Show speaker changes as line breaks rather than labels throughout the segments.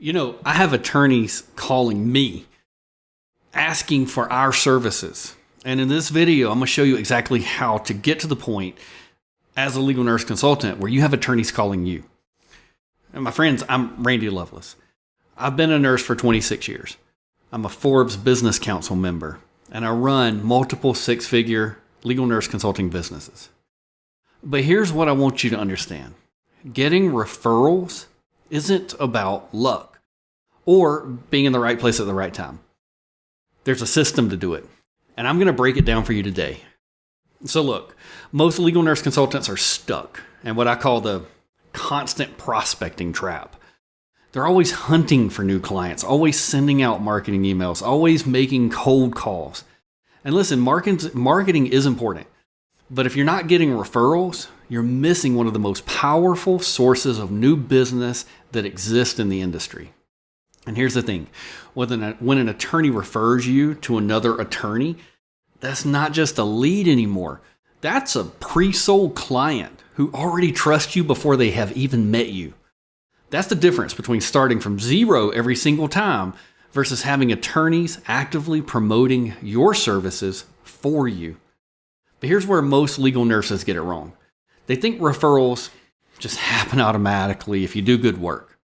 I have attorneys calling me asking for our services. And in this video, I'm going to show you exactly how to get to the point as a legal nurse consultant where you have attorneys calling you. And my friends, I'm Randy Lovelace. I've been a nurse for 26 years. I'm a Forbes Business Council member, and I run multiple six-figure legal nurse consulting businesses. But here's what I want you to understand. Getting referrals isn't about luck or being in the right place at the right time. There's a system to do it, and I'm going to break it down for you today. So look, most legal nurse consultants are stuck in what I call the constant prospecting trap. They're always hunting for new clients, always sending out marketing emails, always making cold calls. And listen, marketing is important, but if you're not getting referrals, you're missing one of the most powerful sources of new business that exist in the industry. And here's the thing, when an attorney refers you to another attorney, that's not just a lead anymore. That's a pre-sold client who already trusts you before they have even met you. That's the difference between starting from zero every single time versus having attorneys actively promoting your services for you. But here's where most legal nurses get it wrong. They think referrals just happen automatically if you do good work.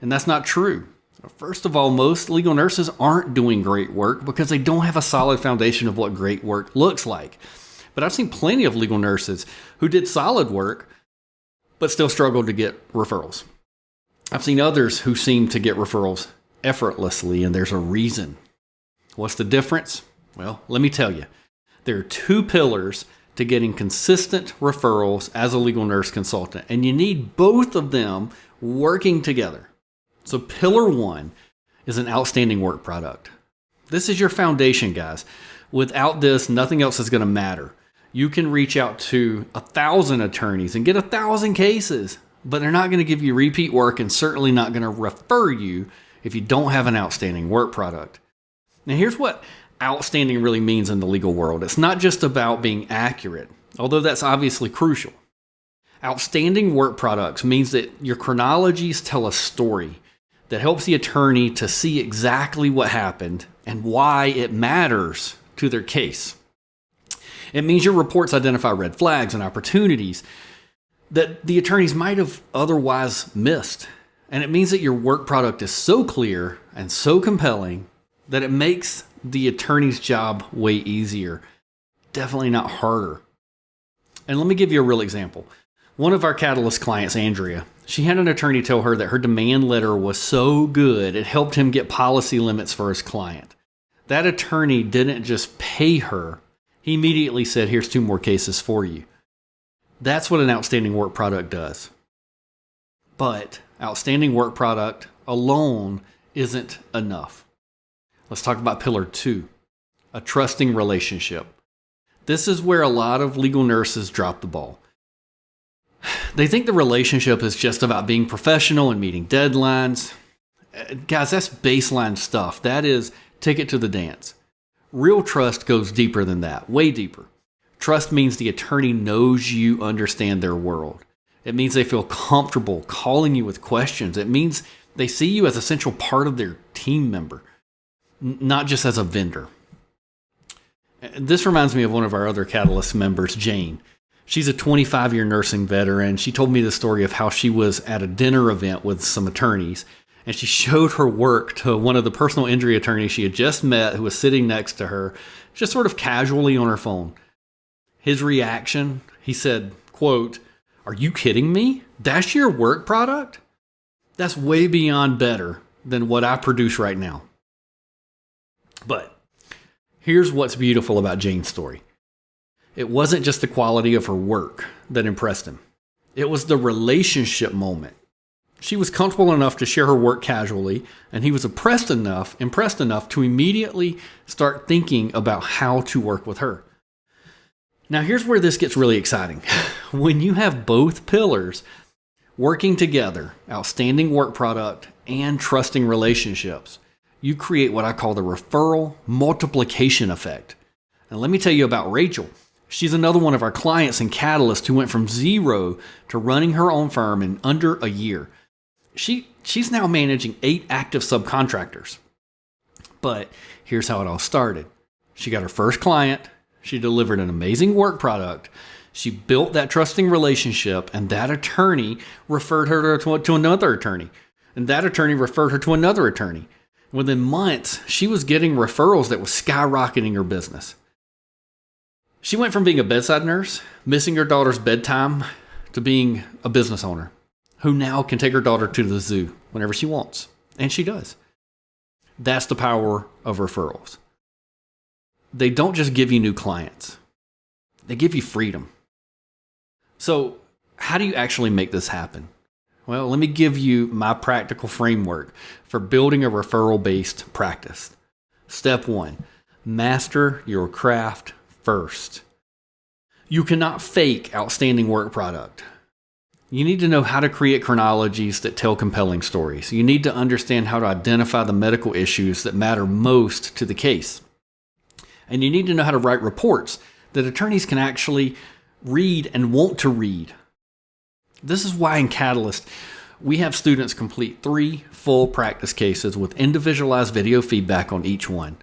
And that's not true. First of all, most legal nurses aren't doing great work because they don't have a solid foundation of what great work looks like. But I've seen plenty of legal nurses who did solid work but still struggled to get referrals. I've seen others who seem to get referrals effortlessly, and there's a reason. What's the difference? Well, let me tell you. There are two pillars to getting consistent referrals as a legal nurse consultant, and you need both of them working together. So pillar one is an outstanding work product. This is your foundation, guys. Without this, nothing else is going to matter. You can reach out to 1,000 attorneys and get 1,000 cases, but they're not going to give you repeat work and certainly not going to refer you if you don't have an outstanding work product. Now, here's what outstanding really means in the legal world. It's not just about being accurate, although that's obviously crucial. Outstanding work products means that your chronologies tell a story that helps the attorney to see exactly what happened and why it matters to their case. It means your reports identify red flags and opportunities that the attorneys might have otherwise missed. And it means that your work product is so clear and so compelling that it makes the attorney's job way easier, definitely not harder. And let me give you a real example. One of our Catalyst clients, Andrea, she had an attorney tell her that her demand letter was so good it helped him get policy limits for his client. That attorney didn't just pay her, he immediately said, "Here's 2 more cases for you." That's what an outstanding work product does. But outstanding work product alone isn't enough. Let's talk about pillar 2, a trusting relationship. This is where a lot of legal nurses drop the ball. They think the relationship is just about being professional and meeting deadlines. Guys, that's baseline stuff. That is ticket to the dance. Real trust goes deeper than that, way deeper. Trust means the attorney knows you understand their world. It means they feel comfortable calling you with questions. It means they see you as an essential part of their team member, not just as a vendor. This reminds me of one of our other Catalyst members, Jane. She's a 25-year nursing veteran. She told me the story of how she was at a dinner event with some attorneys, and she showed her work to one of the personal injury attorneys she had just met who was sitting next to her, just sort of casually on her phone. His reaction, he said, quote, "Are you kidding me? That's your work product? That's way beyond better than what I produce right now." But here's what's beautiful about Jane's story. It wasn't just the quality of her work that impressed him. It was the relationship moment. She was comfortable enough to share her work casually, and he was impressed enough to immediately start thinking about how to work with her. Now, here's where this gets really exciting. When you have both pillars working together, outstanding work product and trusting relationships, you create what I call the referral multiplication effect. And let me tell you about Rachel. She's another one of our clients in Catalyst who went from zero to running her own firm in under a year. She's now managing 8 active subcontractors. But here's how it all started. She got her first client. She delivered an amazing work product. She built that trusting relationship, and that attorney referred her to another attorney. And that attorney referred her to another attorney. Within months, she was getting referrals that was skyrocketing her business. She went from being a bedside nurse, missing her daughter's bedtime, to being a business owner who now can take her daughter to the zoo whenever she wants. And she does. That's the power of referrals. They don't just give you new clients. They give you freedom. So how do you actually make this happen? Well, let me give you my practical framework for building a referral-based practice. Step 1, master your craft first. You cannot fake outstanding work product. You need to know how to create chronologies that tell compelling stories. You need to understand how to identify the medical issues that matter most to the case. And you need to know how to write reports that attorneys can actually read and want to read. This is why in Catalyst, we have students complete 3 full practice cases with individualized video feedback on each one.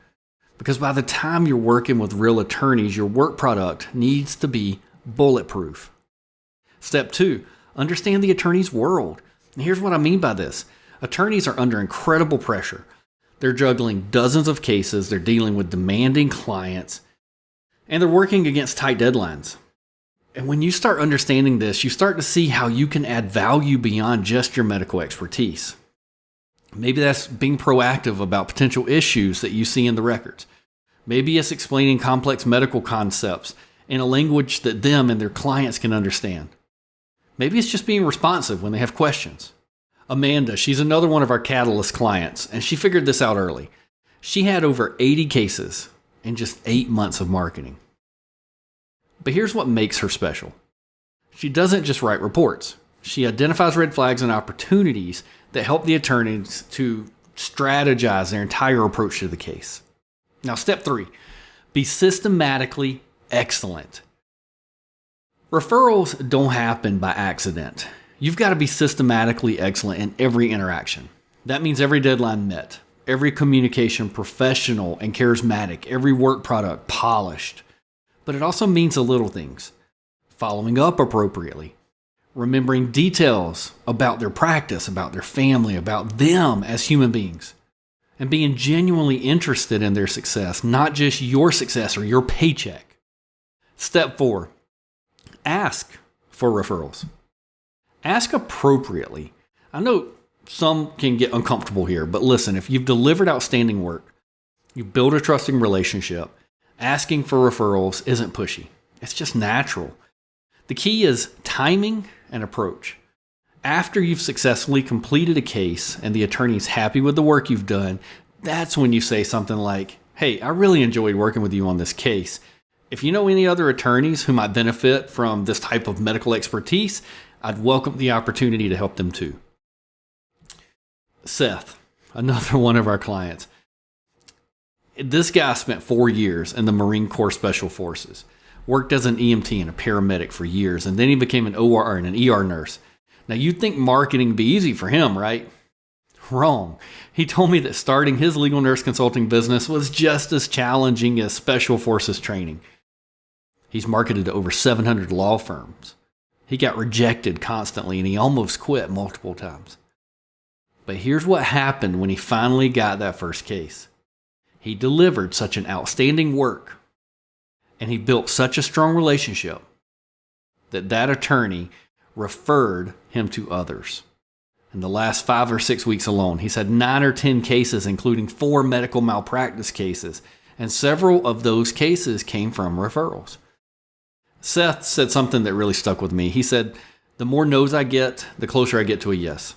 Because by the time you're working with real attorneys, your work product needs to be bulletproof. Step 2, understand the attorney's world. And here's what I mean by this. Attorneys are under incredible pressure. They're juggling dozens of cases, they're dealing with demanding clients, and they're working against tight deadlines. And when you start understanding this, you start to see how you can add value beyond just your medical expertise. Maybe that's being proactive about potential issues that you see in the records. Maybe it's explaining complex medical concepts in a language that them and their clients can understand. Maybe it's just being responsive when they have questions. Amanda, she's another one of our Catalyst clients, and she figured this out early. She had over 80 cases in just 8 months of marketing. But here's what makes her special. She doesn't just write reports. She identifies red flags and opportunities that help the attorneys to strategize their entire approach to the case. Now, step 3, be systematically excellent. Referrals don't happen by accident. You've got to be systematically excellent in every interaction. That means every deadline met, every communication professional and charismatic, every work product polished. But it also means the little things. Following up appropriately. Remembering details about their practice, about their family, about them as human beings. And being genuinely interested in their success, not just your success or your paycheck. Step 4, ask for referrals. Ask appropriately. I know some can get uncomfortable here, but listen, if you've delivered outstanding work, you build a trusting relationship, asking for referrals isn't pushy. It's just natural. The key is timing and approach. After you've successfully completed a case and the attorney's happy with the work you've done, that's when you say something like, hey, I really enjoyed working with you on this case. If you know any other attorneys who might benefit from this type of medical expertise, I'd welcome the opportunity to help them too. Seth, another one of our clients. This guy spent 4 years in the Marine Corps Special Forces, worked as an EMT and a paramedic for years, and then he became an OR and an ER nurse. Now you'd think marketing would be easy for him, right? Wrong. He told me that starting his legal nurse consulting business was just as challenging as Special Forces training. He's marketed to over 700 law firms. He got rejected constantly and he almost quit multiple times. But here's what happened when he finally got that first case. He delivered such an outstanding work and he built such a strong relationship that that attorney referred him to others. In the last 5 or 6 weeks alone, he's had 9 or 10 cases, including 4 medical malpractice cases, and several of those cases came from referrals. Seth said something that really stuck with me. He said, the more no's I get, the closer I get to a yes.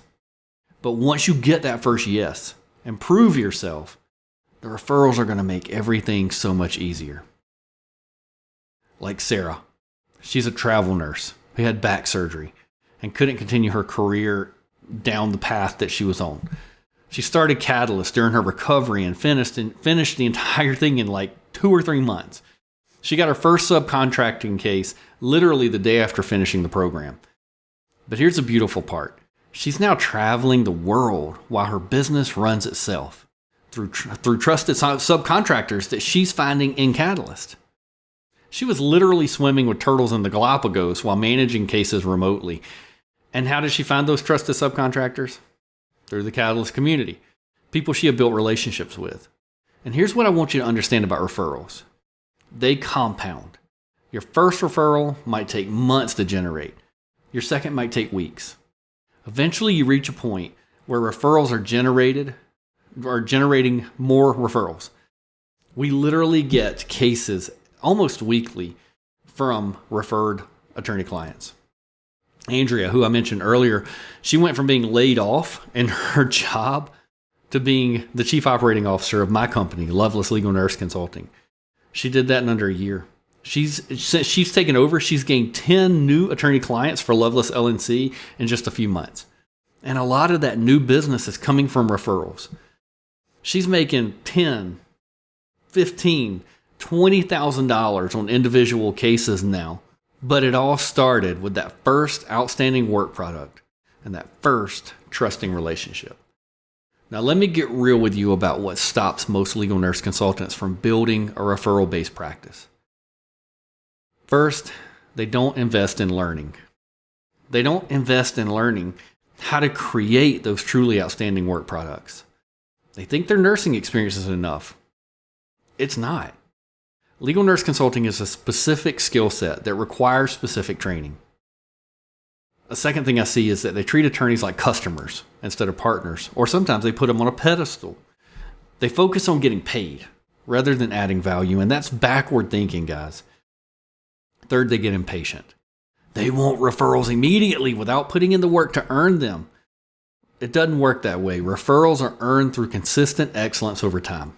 But once you get that first yes and prove yourself, the referrals are going to make everything so much easier. Like Sarah. She's a travel nurse who had back surgery and couldn't continue her career down the path that she was on. She started Catalyst during her recovery and finished the entire thing in like 2 or 3 months. She got her first subcontracting case literally the day after finishing the program. But here's the beautiful part. She's now traveling the world while her business runs itself through trusted subcontractors that she's finding in Catalyst. She was literally swimming with turtles in the Galapagos while managing cases remotely. And how did she find those trusted subcontractors? Through the Catalyst community, people she had built relationships with. And here's what I want you to understand about referrals. They compound. Your first referral might take months to generate. Your second might take weeks. Eventually, you reach a point where referrals are generating more referrals. We literally get cases almost weekly from referred attorney clients. Andrea, who I mentioned earlier, she went from being laid off in her job to being the chief operating officer of my company, Loveless Legal Nurse Consulting. She did that in under a year. Since she's taken over, she's gained 10 new attorney clients for Loveless LNC in just a few months. And a lot of that new business is coming from referrals. She's making $10, $15, $20,000 on individual cases now. But it all started with that first outstanding work product and that first trusting relationship. Now, let me get real with you about what stops most legal nurse consultants from building a referral-based practice. First, they don't invest in learning. They don't invest in learning how to create those truly outstanding work products. They think their nursing experience is enough. It's not. Legal nurse consulting is a specific skill set that requires specific training. A second thing I see is that they treat attorneys like customers instead of partners, or sometimes they put them on a pedestal. They focus on getting paid rather than adding value, and that's backward thinking, guys. Third, they get impatient. They want referrals immediately without putting in the work to earn them. It doesn't work that way. Referrals are earned through consistent excellence over time.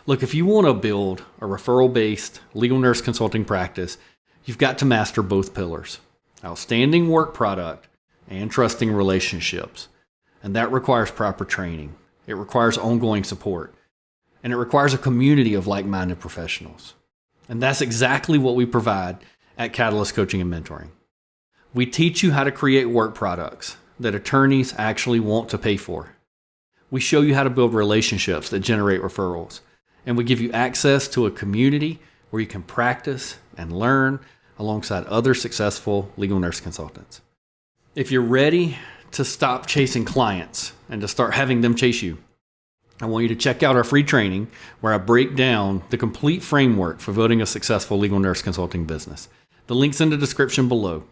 Look, if you want to build a referral-based legal nurse consulting practice, you've got to master both pillars: outstanding work product and trusting relationships. And that requires proper training. It requires ongoing support. And it requires a community of like-minded professionals. And that's exactly what we provide at Catalyst Coaching and Mentoring. We teach you how to create work products that attorneys actually want to pay for. We show you how to build relationships that generate referrals. And we give you access to a community where you can practice and learn alongside other successful legal nurse consultants. If you're ready to stop chasing clients and to start having them chase you, I want you to check out our free training where I break down the complete framework for building a successful legal nurse consulting business. The link's in the description below.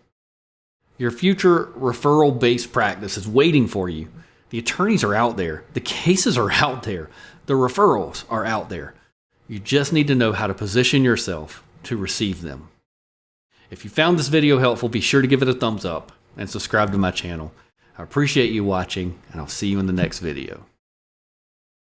Your future referral-based practice is waiting for you. The attorneys are out there. The cases are out there. The referrals are out there. You just need to know how to position yourself to receive them. If you found this video helpful, be sure to give it a thumbs up and subscribe to my channel. I appreciate you watching, and I'll see you in the next video.